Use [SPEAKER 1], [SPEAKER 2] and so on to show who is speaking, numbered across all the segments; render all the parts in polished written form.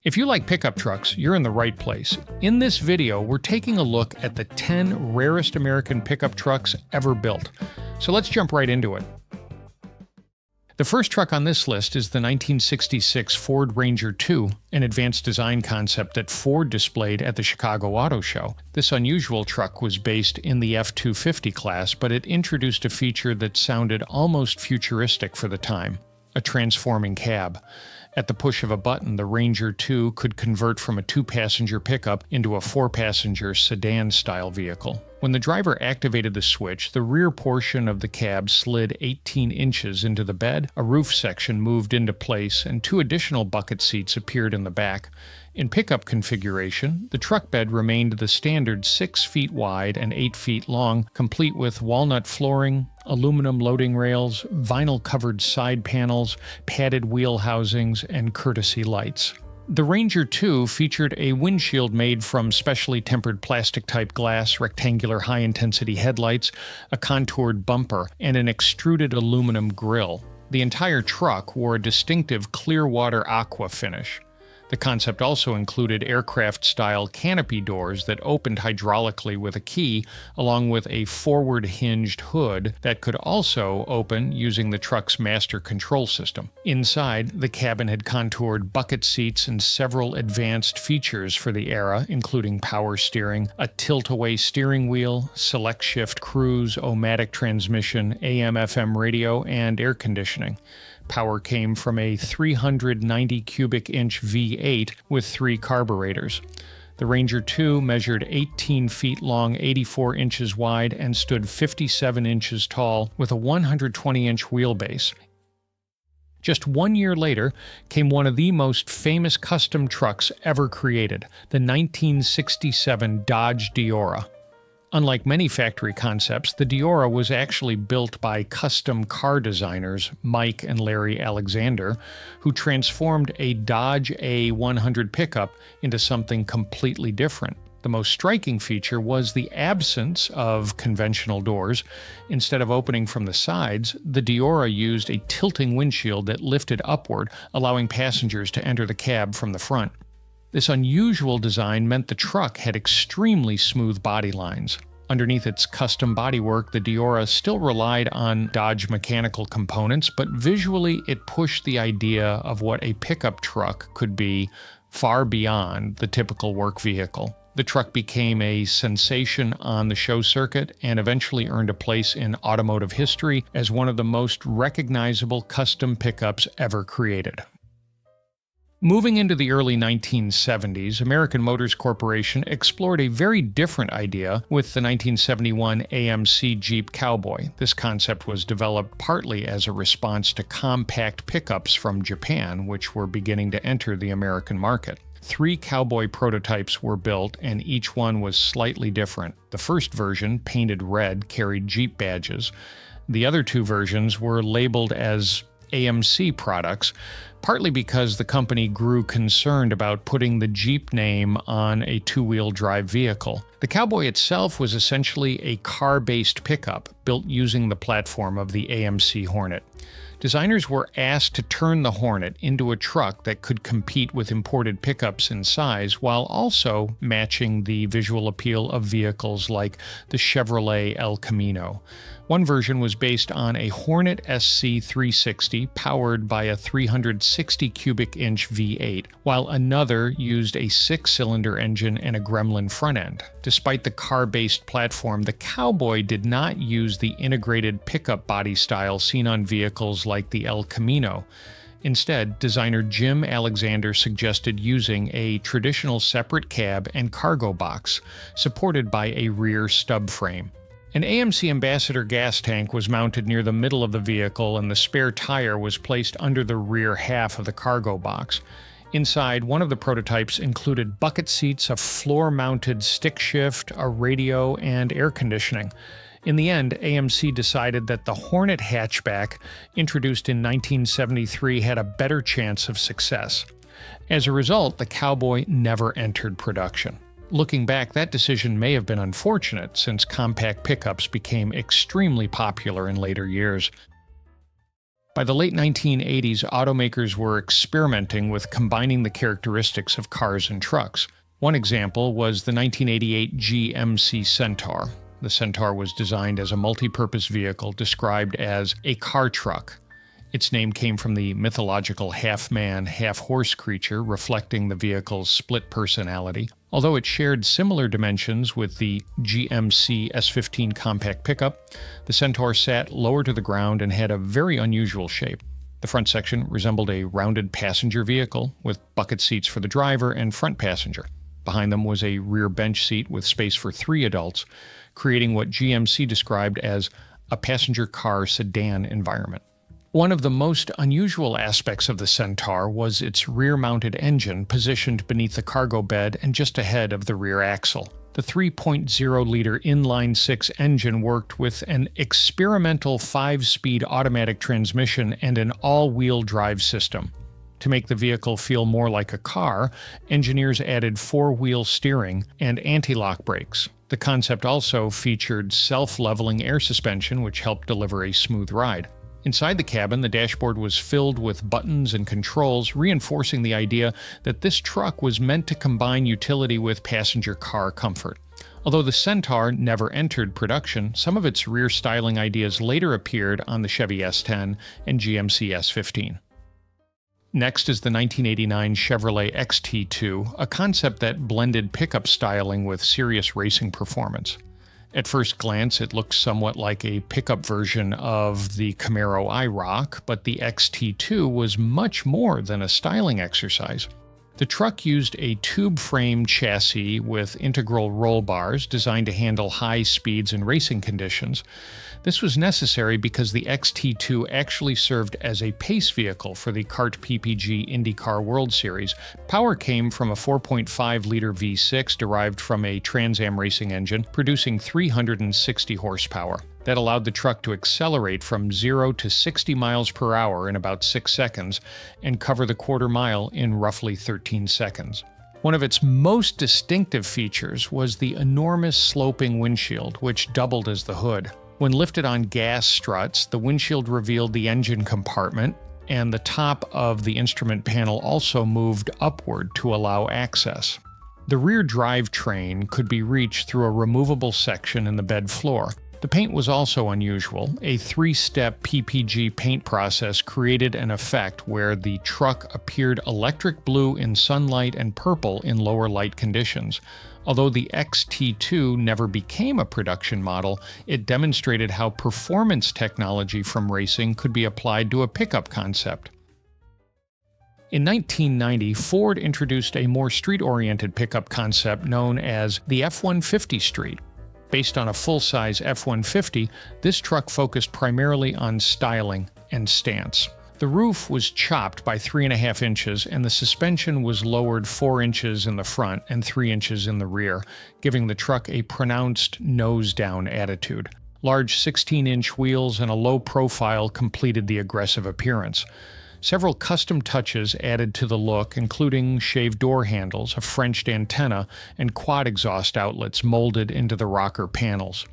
[SPEAKER 1] If you like pickup trucks, you're in the right place. In this video, we're taking a look at the 10 rarest American pickup trucks ever built. So let's jump right into it. The first truck on this list is the 1966 Ford Ranger II, an advanced design concept that Ford displayed at the Chicago Auto Show. This unusual truck was based in the F-250 class, but it introduced a feature that sounded almost futuristic for the time: a transforming cab. At the push of a button, the Ranger II could convert from a two-passenger pickup into a four-passenger sedan-style vehicle. When the driver activated the switch, the rear portion of the cab slid 18 inches into the bed, a roof section moved into place, and two additional bucket seats appeared in the back. In pickup configuration, the truck bed remained the standard 6 feet wide and 8 feet long, complete with walnut flooring, aluminum loading rails, vinyl-covered side panels, padded wheel housings, and courtesy lights. The Ranger II featured a windshield made from specially tempered plastic-type glass, rectangular high-intensity headlights, a contoured bumper, and an extruded aluminum grille. The entire truck wore a distinctive clear water aqua finish. The concept also included aircraft-style canopy doors that opened hydraulically with a key, along with a forward-hinged hood that could also open using the truck's master control system. Inside, the cabin had contoured bucket seats and several advanced features for the era, including power steering, a tilt-away steering wheel, select-shift cruise, O-matic transmission, AM/FM radio, and air conditioning. Power came from a 390 cubic inch V8 with 3 carburetors. The Ranger II measured 18 feet long, 84 inches wide, and stood 57 inches tall with a 120-inch wheelbase. Just 1 year later came one of the most famous custom trucks ever created, the 1967 Dodge Deora. Unlike many factory concepts, the Deora was actually built by custom car designers Mike and Larry Alexander, who transformed a Dodge A100 pickup into something completely different. The most striking feature was the absence of conventional doors. Instead of opening from the sides, the Deora used a tilting windshield that lifted upward, allowing passengers to enter the cab from the front. This unusual design meant the truck had extremely smooth body lines. Underneath its custom bodywork, the Deora still relied on Dodge mechanical components, but visually it pushed the idea of what a pickup truck could be far beyond the typical work vehicle. The truck became a sensation on the show circuit and eventually earned a place in automotive history as one of the most recognizable custom pickups ever created. Moving into the early 1970s, American Motors Corporation explored a very different idea with the 1971 AMC Jeep Cowboy. This concept was developed partly as a response to compact pickups from Japan, which were beginning to enter the American market. 3 Cowboy prototypes were built, and each one was slightly different. The first version, painted red, carried Jeep badges. The other 2 versions were labeled as AMC products, partly because the company grew concerned about putting the Jeep name on a two-wheel drive vehicle. The Cowboy itself was essentially a car-based pickup built using the platform of the AMC Hornet. Designers were asked to turn the Hornet into a truck that could compete with imported pickups in size while also matching the visual appeal of vehicles like the Chevrolet El Camino. One version was based on a Hornet SC 360 powered by a 360 cubic inch V8, while another used a 6-cylinder engine and a Gremlin front end. Despite the car-based platform, the Cowboy did not use the integrated pickup body style seen on vehicles like the El Camino. Instead, designer Jim Alexander suggested using a traditional separate cab and cargo box, supported by a rear stub frame. An AMC Ambassador gas tank was mounted near the middle of the vehicle, and the spare tire was placed under the rear half of the cargo box. Inside, one of the prototypes included bucket seats, a floor-mounted stick shift, a radio, and air conditioning. In the end, AMC decided that the Hornet hatchback, introduced in 1973, had a better chance of success. As a result, the Cowboy never entered production. Looking back, that decision may have been unfortunate, since compact pickups became extremely popular in later years. By the late 1980s, automakers were experimenting with combining the characteristics of cars and trucks. One example was the 1988 GMC Centaur. The Centaur was designed as a multi-purpose vehicle described as a car truck. Its name came from the mythological half-man, half-horse creature, reflecting the vehicle's split personality. Although it shared similar dimensions with the GMC S15 compact pickup, the Centaur sat lower to the ground and had a very unusual shape. The front section resembled a rounded passenger vehicle with bucket seats for the driver and front passenger. Behind them was a rear bench seat with space for 3 adults, creating what GMC described as a passenger car sedan environment. One of the most unusual aspects of the Centaur was its rear-mounted engine positioned beneath the cargo bed and just ahead of the rear axle. The 3.0-liter inline-6 engine worked with an experimental 5-speed automatic transmission and an all-wheel drive system. To make the vehicle feel more like a car, engineers added 4-wheel steering and anti-lock brakes. The concept also featured self-leveling air suspension, which helped deliver a smooth ride. Inside the cabin, the dashboard was filled with buttons and controls, reinforcing the idea that this truck was meant to combine utility with passenger car comfort. Although the Centaur never entered production, some of its rear styling ideas later appeared on the Chevy S10 and GMC S15. Next is the 1989 Chevrolet XT2, a concept that blended pickup styling with serious racing performance. At first glance, it looks somewhat like a pickup version of the Camaro IROC, but the XT2 was much more than a styling exercise. The truck used a tube frame chassis with integral roll bars designed to handle high speeds in racing conditions. This was necessary because the XT2 actually served as a pace vehicle for the CART PPG IndyCar World Series. Power came from a 4.5-liter V6 derived from a Trans Am racing engine, producing 360 horsepower. That allowed the truck to accelerate from 0 to 60 miles per hour in about 6 seconds and cover the quarter mile in roughly 13 seconds. One of its most distinctive features was the enormous sloping windshield, which doubled as the hood. When lifted on gas struts, the windshield revealed the engine compartment, and the top of the instrument panel also moved upward to allow access. The rear drivetrain could be reached through a removable section in the bed floor. The paint was also unusual. A 3-step PPG paint process created an effect where the truck appeared electric blue in sunlight and purple in lower light conditions. Although the XT2 never became a production model, it demonstrated how performance technology from racing could be applied to a pickup concept. In 1990, Ford introduced a more street-oriented pickup concept known as the F-150 Street. Based on a full-size F-150, this truck focused primarily on styling and stance. The roof was chopped by 3.5 inches, and the suspension was lowered 4 inches in the front and 3 inches in the rear, giving the truck a pronounced nose-down attitude. Large 16-inch wheels and a low profile completed the aggressive appearance. Several custom touches added to the look, including shaved door handles, a Frenched antenna, and quad exhaust outlets molded into the rocker panels.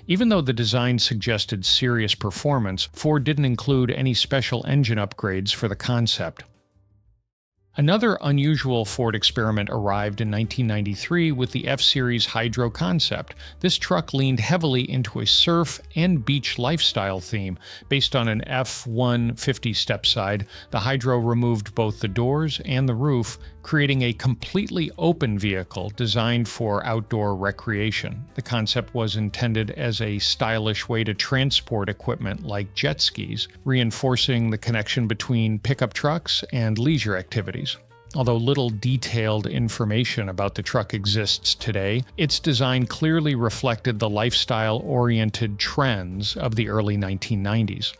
[SPEAKER 1] Even though the design suggested serious performance, Ford didn't include any special engine upgrades for the concept. Another unusual Ford experiment arrived in 1993 with the F-Series Hydro concept. This truck leaned heavily into a surf and beach lifestyle theme. Based on an F-150 stepside, the Hydro removed both the doors and the roof, creating a completely open vehicle designed for outdoor recreation. The concept was intended as a stylish way to transport equipment like jet skis, reinforcing the connection between pickup trucks and leisure activities. Although little detailed information about the truck exists today, its design clearly reflected the lifestyle-oriented trends of the early 1990s.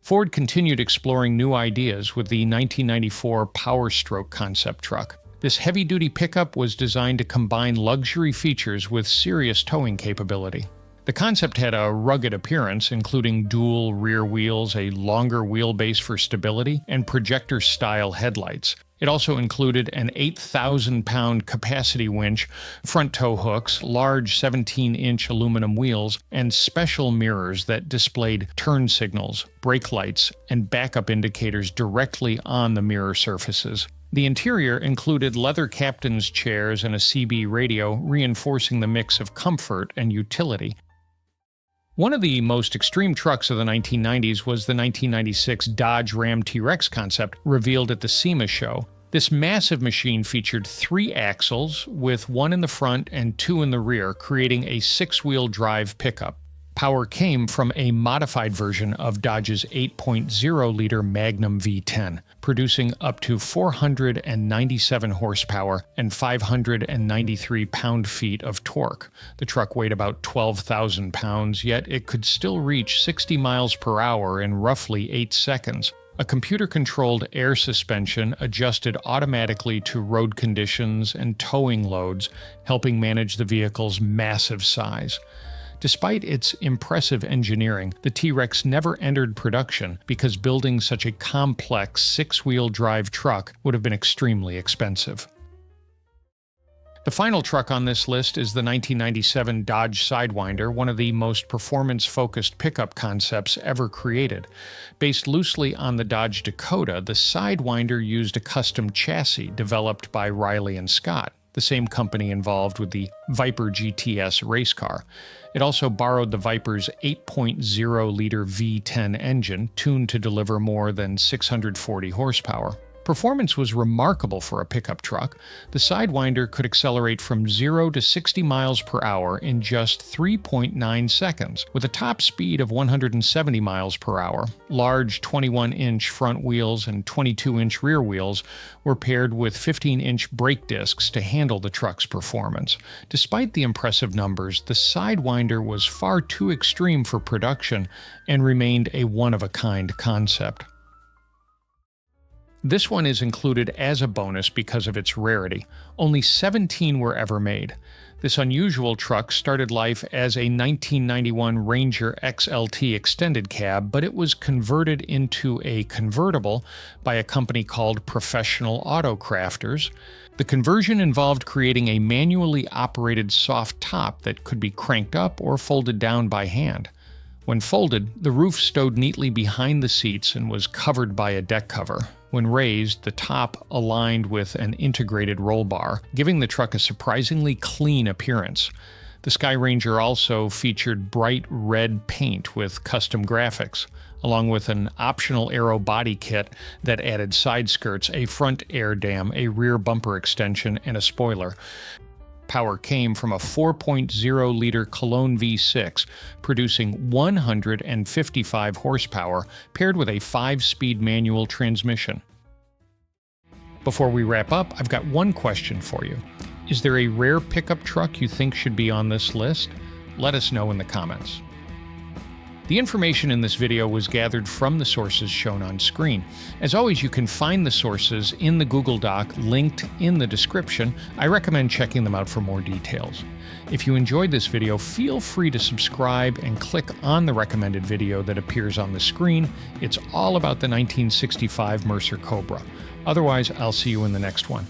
[SPEAKER 1] Ford continued exploring new ideas with the 1994 Power Stroke concept truck. This heavy-duty pickup was designed to combine luxury features with serious towing capability. The concept had a rugged appearance, including dual rear wheels, a longer wheelbase for stability, and projector-style headlights. It also included an 8,000-pound capacity winch, front tow hooks, large 17-inch aluminum wheels, and special mirrors that displayed turn signals, brake lights, and backup indicators directly on the mirror surfaces. The interior included leather captain's chairs and a CB radio, reinforcing the mix of comfort and utility. One of the most extreme trucks of the 1990s was the 1996 Dodge Ram T-Rex concept revealed at the SEMA show. This massive machine featured 3 axles, with 1 in the front and 2 in the rear, creating a 6-wheel drive pickup. Power came from a modified version of Dodge's 8.0-liter Magnum V10, producing up to 497 horsepower and 593 pound-feet of torque. The truck weighed about 12,000 pounds, yet it could still reach 60 miles per hour in roughly 8 seconds. A computer-controlled air suspension adjusted automatically to road conditions and towing loads, helping manage the vehicle's massive size. Despite its impressive engineering, the T-Rex never entered production because building such a complex 6-wheel drive truck would have been extremely expensive. The final truck on this list is the 1997 Dodge Sidewinder, one of the most performance-focused pickup concepts ever created. Based loosely on the Dodge Dakota, the Sidewinder used a custom chassis developed by Riley and Scott, the same company involved with the Viper GTS race car. It also borrowed the Viper's 8.0-liter V10 engine, tuned to deliver more than 640 horsepower. Performance was remarkable for a pickup truck. The Sidewinder could accelerate from 0 to 60 miles per hour in just 3.9 seconds, with a top speed of 170 miles per hour. Large 21-inch front wheels and 22-inch rear wheels were paired with 15-inch brake discs to handle the truck's performance. Despite the impressive numbers, the Sidewinder was far too extreme for production and remained a one-of-a-kind concept. This one is included as a bonus because of its rarity. Only 17 were ever made. This unusual truck started life as a 1991 Ranger XLT extended cab, but it was converted into a convertible by a company called Professional Auto Crafters. The conversion involved creating a manually operated soft top that could be cranked up or folded down by hand. When folded, the roof stowed neatly behind the seats and was covered by a deck cover. When raised, the top aligned with an integrated roll bar, giving the truck a surprisingly clean appearance. The Skyranger also featured bright red paint with custom graphics, along with an optional aero body kit that added side skirts, a front air dam, a rear bumper extension, and a spoiler. Power came from a 4.0-liter Cologne V6, producing 155 horsepower, paired with a 5-speed manual transmission. Before we wrap up, I've got one question for you. Is there a rare pickup truck you think should be on this list? Let us know in the comments. The information in this video was gathered from the sources shown on screen. As always, you can find the sources in the Google Doc linked in the description. I recommend checking them out for more details. If you enjoyed this video, feel free to subscribe and click on the recommended video that appears on the screen. It's all about the 1965 Mercer Cobra. Otherwise, I'll see you in the next one.